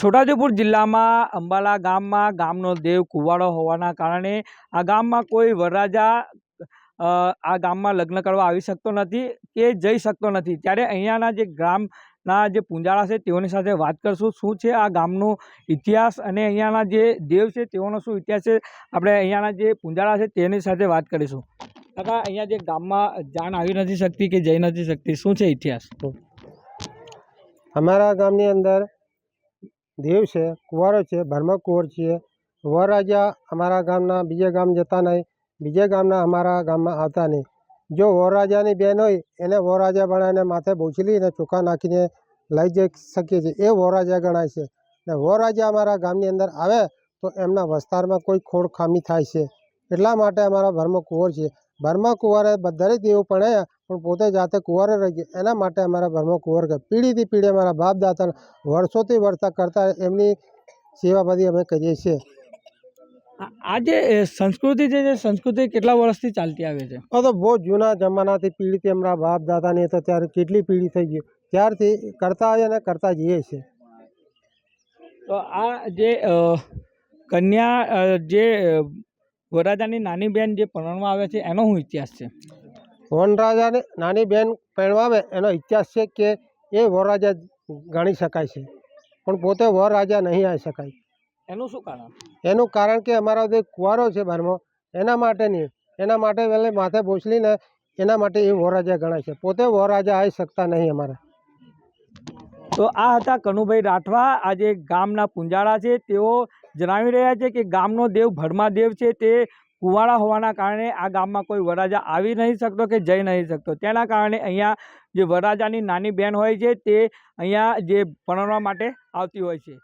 છોટાઉદેપુર જિલ્લામાં અંબાલા ગામમાં ગામનો દેવ કુવાડો હોવાના કારણે આ ગામમાં કોઈ વરરાજા આ ગામમાં લગ્ન કરવા આવી શકતો નથી કે જઈ શકતો નથી। ત્યારે અહીંયાના જે ગામના જે પૂંજાળા છે તેઓની સાથે વાત કરશું, શું છે આ ગામનો ઇતિહાસ અને અહીંયાના જે દેવ છે તેઓનો શું ઇતિહાસ છે। આપણે અહીંયાના જે પૂંજાળા છે તેની સાથે વાત કરીશું। કાકા, અહીંયા જે ગામમાં જાન આવી નથી શકતી કે જઈ નથી શકતી, શું છે ઇતિહાસ? અમારા ગામની અંદર देव है, कुंवारो है, भरमा कुंवर छे। वरराजा अमरा गामना बीजे गाम जता नहीं, बीजे गामना अमरा गाम में आता नहीं। जो वरराजा की बेन होय एने वरराजा बनाने माथे बोछली ने चोखा नाखीने लई जई सके छे, ए वरराजा गणाय छे। ने वरराजा अमरा गामनी अंदर आवे तो एमना विस्तार में कोई खोड़ खामी थाय छे, एटला माटे अमरा भरमा कुंवर छे। भरमा कुंवरे बधारे देव पणाया पण पोते जाते कुंवारे रही गया, एना माटे अमरा भरमा कुंवर के पीढ़ी थी पीढ़ी अमरा बाप दादा वर्षोथी वर्षा करता एमनी सेवा बधी अमे करीए छीए। आज संस्कृति संस्कृति केटला वर्षथी चालती आवे छे? तो बहुत जूना जमानाथी पीढ़ी अमरा बाप दादा ने तो त्यारे केटली पीढ़ी थई गई त्यारथी करता आवे ने करता जीए छे। तो आ जे कन्या जे वरराजानी नानी बेन जे परણવા આવે છે એનો શું ઇતિહાસ છે? वनराजाने नानी बेन परણવા આવે એનો ઇતિહાસ છે કે એ વરરાજા ગણી શકાય છે પણ પોતે વરરાજા નહીં આવી શકાય। એનું શું કારણ? એનું કારણ કે અમારો જે કુંવારો છે ભરમો એના માટે નહીં, એના માટે વેલે માથે બોછલી ને એના માટે એ વરરાજા ગણાય છે, પોતે વરરાજા આવી શકતા નહીં અમારા। તો આ હતા કનુભાઈ રાઠવા, આ જે ગામના પૂંજાળા છે તેઓ જણાવી રહ્યા છે કે ગામનો દેવ ભરમા દેવ છે તે કુંવાળા હોવાના કારણે આ ગામમાં કોઈ વરરાજા આવી નહીં શકતો કે જઈ નહીં શકતો, તેના કારણે અહીંયા જે વરરાજાની નાની બેન હોય છે તે અહીંયા જે પરણવા માટે આવતી હોય છે।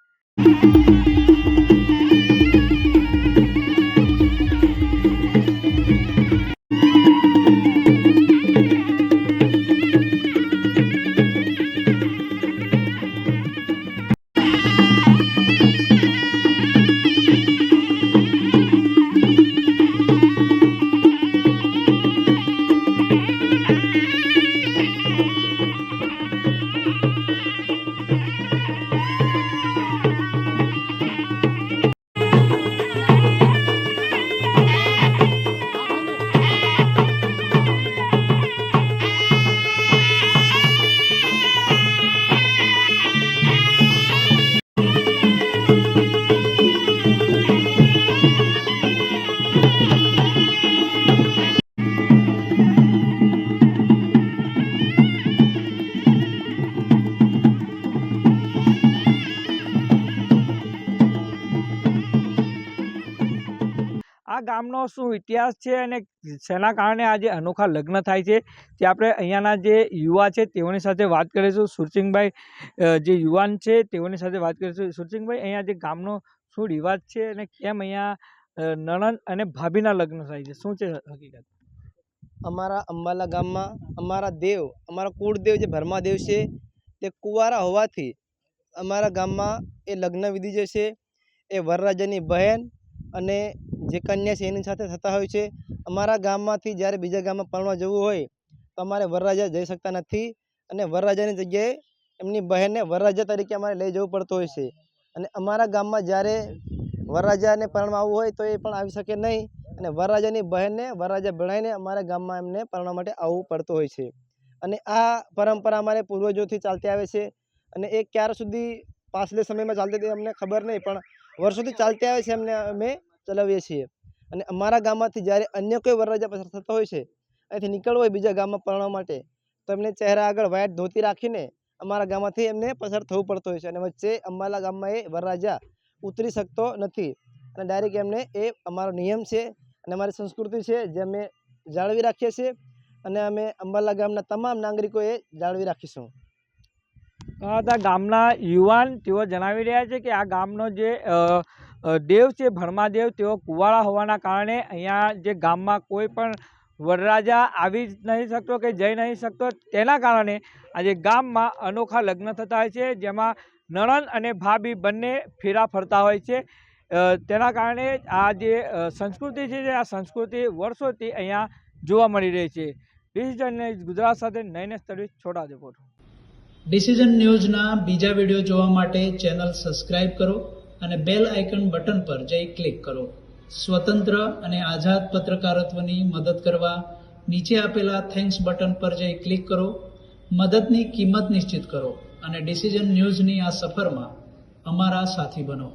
આ ગામનો શું ઇતિહાસ છે અને શેના કારણે આજે અનોખા લગ્ન થાય છે તે આપણે અહીંયાના જે યુવા છે તેઓની સાથે વાત કરીશું. સુરસિંગભાઈ જે યુવાન છે તેઓની સાથે વાત કરીશું. સુરસિંગભાઈ, અહીંયા જે ગામનો શું રિવાજ છે અને કેમ અહીંયા નણંદ અને ભાભીના લગ્ન થાય છે, શું છે હકીકત? અમારા અંબાલા ગામમાં અમારા કુળદેવ જે ભરમાદેવ છે તે કુંવારા હોવાથી અમારા ગામમાં એ લગ્ન વિધિ જે છે એ વરરાજાની બહેન અને જે કન્યા છે એની સાથે થતા હોય છે. અમારા ગામમાંથી જ્યારે બીજા ગામમાં પરણવા જવું હોય તો અમારે વરરાજા જઈ શકતા નથી અને વરરાજાની જગ્યાએ એમની બહેનને વરરાજા તરીકે અમારે લઈ જવું પડતું હોય છે. અને અમારા ગામમાં જ્યારે વરરાજાને પરણવા આવવું હોય તો એ પણ આવી શકે નહીં અને વરરાજાની બહેનને વરરાજા ભણાવીને અમારા ગામમાં એમને પરણવા માટે આવવું પડતું હોય છે. અને આ પરંપરા અમારે પૂર્વજોથી ચાલતી આવે છે અને એ ક્યાર સુધી પાછલે સમયમાં ચાલતી હતી અમને ખબર નહીં, પણ વર્ષોથી ચાલતી આવે છે, અમે ચલાવીએ છીએ. અને અમારા ગામમાંથી જ્યારે અન્ય કોઈ વરરાજા પસાર થતો હોય છે, અહીંથી નીકળવું હોય બીજા ગામમાં પરણવા માટે, તો એમને ચહેરા આગળ વ્હાઈટ ધોતી રાખીને અમારા ગામમાંથી એમને પસાર થવું પડતું હોય છે. અને વચ્ચે અંબાલા ગામમાં એ વરરાજા ઉતરી શકતો નથી અને ડાયરેક્ટ એમને એ અમારો નિયમ છે અને અમારી સંસ્કૃતિ છે જે અમે જાળવી રાખીએ છીએ અને અમે અંબાલા ગામના તમામ નાગરિકો એ જાળવી રાખીશું. હતા ગામના યુવાન તેઓ જણાવી રહ્યા છે કે આ ગામનો જે દેવ છે ભરમાદેવ, તેઓ કુંવારા હોવાના કારણે અહીંયા જે ગામમાં કોઈ પણ વરરાજા આવી નહીં શકતો કે જઈ નહીં શકતો, તેના કારણે આજે ગામમાં અનોખા લગ્ન થતા હોય છે, જેમાં નણંદ અને ભાભી બંને ફેરા ફરતા હોય છે. તેના કારણે આ જે સંસ્કૃતિ છે આ સંસ્કૃતિ વર્ષોથી અહીંયા જોવા મળી રહી છે. ડિસિઝન ગુજરાત સાથે નયનેશ તડવી, છોટાઉદેપુર. ડિસિઝન ન્યૂઝના બીજા વિડીયો જોવા માટે ચેનલ સબસ્ક્રાઇબ કરો અને બેલ આઇકન બટન પર જઈ ક્લિક કરો. સ્વતંત્ર અને આઝાદ પત્રકારત્વની મદદ કરવા નીચે આપેલા થેન્ક્સ બટન પર જઈ ક્લિક કરો. મદદની કિંમત નિશ્ચિત કરો અને ડિસિઝન ન્યૂઝની આ સફરમાં અમારા સાથી બનો.